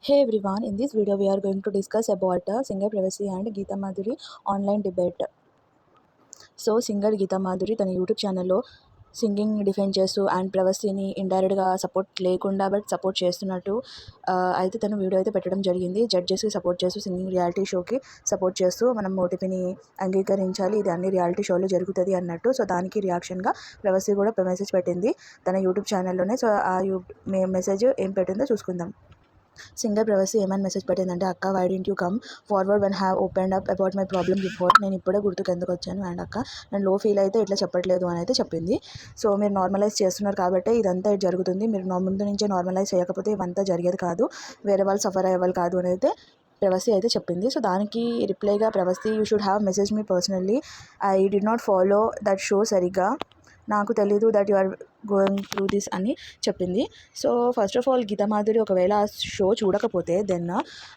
Hey everyone, in this video we are going to discuss about singer Pravasi and Geeta Madhuri online debate. So singer Geeta Madhuri తన YouTube ఛానల్లో singing defend చేస్తూ and ప్రవస్తిని ఇండైరెక్ట్గా support లేకుండా but support చేస్తున్నట్టు అయితే తను వీడియో అయితే పెట్టడం జరిగింది. జడ్జెస్కి సపోర్ట్ చేస్తూ సింగింగ్ రియాలిటీ షోకి సపోర్ట్ చేస్తూ మనం ఓటీపీని అంగీకరించాలి, ఇది అన్ని రియాలిటీ షోలో జరుగుతుంది అన్నట్టు. సో దానికి రియాక్షన్గా ప్రవస్తి కూడా మెసేజ్ పెట్టింది తన యూట్యూబ్ ఛానల్లోనే. సో ఆ మెసేజ్ ఏం పెట్టిందో చూసుకుందాం. సింగర్ ప్రవసి ఏమని మెసేజ్ పెట్టిందంటే, అక్క why didn't you come forward when have opened up about my problem before. నేను ఇప్పుడే గుర్తుకు ఎందుకు వచ్చాను అండ్ అక్క నేను లో ఫీల్ అయితే ఇట్లా చెప్పట్లేదు అని అయితే చెప్పింది. సో మీరు నార్మలైజ్ చేస్తున్నారు కాబట్టి ఇదంతా జరుగుతుంది, మీరు ముందు నుంచే నార్మలైజ్ చేయకపోతే ఇవంతా జరిగేది కాదు, వేరే వాళ్ళు సఫర్ అయ్యేవాళ్ళు కాదు అని అయితే ప్రవసి అయితే చెప్పింది. సో దానికి రిప్లైగా ప్రవసి you should have message me personally, I did not follow that show సరిగ్గా, నాకు తెలీదు that you are going through this అని చెప్పింది. So first of all Geetha Madhuri ఒకవేళ ఆ షో చూడకపోతే దెన్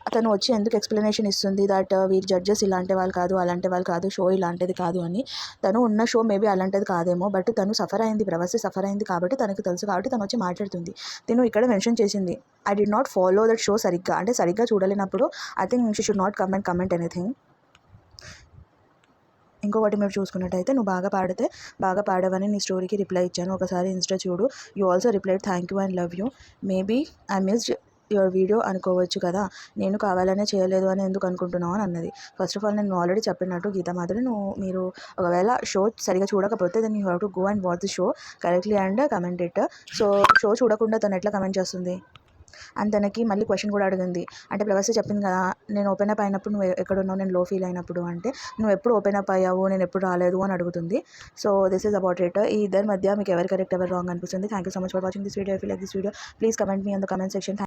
అతను వచ్చి ఎందుకు ఎక్స్ప్లెనేషన్ ఇస్తుంది దట్ వీరి జడ్జెస్ ఇలాంటి వాళ్ళు కాదు, అలాంటి వాళ్ళు కాదు, షో ఇలాంటిది కాదు అని. తను ఉన్న షో మేబీ అలాంటిది కాదేమో, బట్ తను సఫర్ అయింది, ప్రవసి సఫర్ అయింది కాబట్టి తనకు తెలుసు కాబట్టి తను వచ్చి మాట్లాడుతుంది. తను ఇక్కడ మెన్షన్ చేసింది I did not follow that show సరిగ్గా, అంటే సరిగ్గా చూడలేనప్పుడు I think she should not comment anything. ఇంకొకటి మీరు చూసుకున్నట్టయితే, నువ్వు బాగా పాడవని నీ స్టోరీకి రిప్లై ఇచ్చాను, ఒకసారి ఇన్స్టా చూడు. You also replied thank you and love you, maybe I missed your video అనుకోవచ్చు కదా, నేను కావాలనే చేయలేదు అని ఎందుకు అనుకుంటున్నావు అని అన్నది. ఫస్ట్ ఆఫ్ ఆల్ నేను ఆల్రెడీ చెప్పినట్టు గీతా మాధురి, మీరు ఒకవేళ షో సరిగా చూడకపోతే then you have to go and watch the show correctly and comment it. So show చూడకుండా తను ఎట్లా కమెంట్ చేస్తుంది? అండ్ తనకి మళ్ళీ క్వశ్చన్ కూడా అడిగింది, అంటే ప్రవసి చెప్పింది కదా నేను ఓపెన్ అప్ అయినప్పుడు నువ్వు ఎక్కడున్నావు, నేను లో ఫీల్ అయినప్పుడు అంటే నువ్వు ఎప్పుడు ఓపెన్ అప్ అయ్యావు, నేను ఎప్పుడు రాలేదు అని అడుగుతుంది. So this is about it. ఈ ఇద్దరి మధ్య మీకు ఎవరు కరెక్ట్ ఎవరు రాంగ్ అనిపిస్తుంది? Thank you so much for watching this video. If you like this video please comment me in the comment section.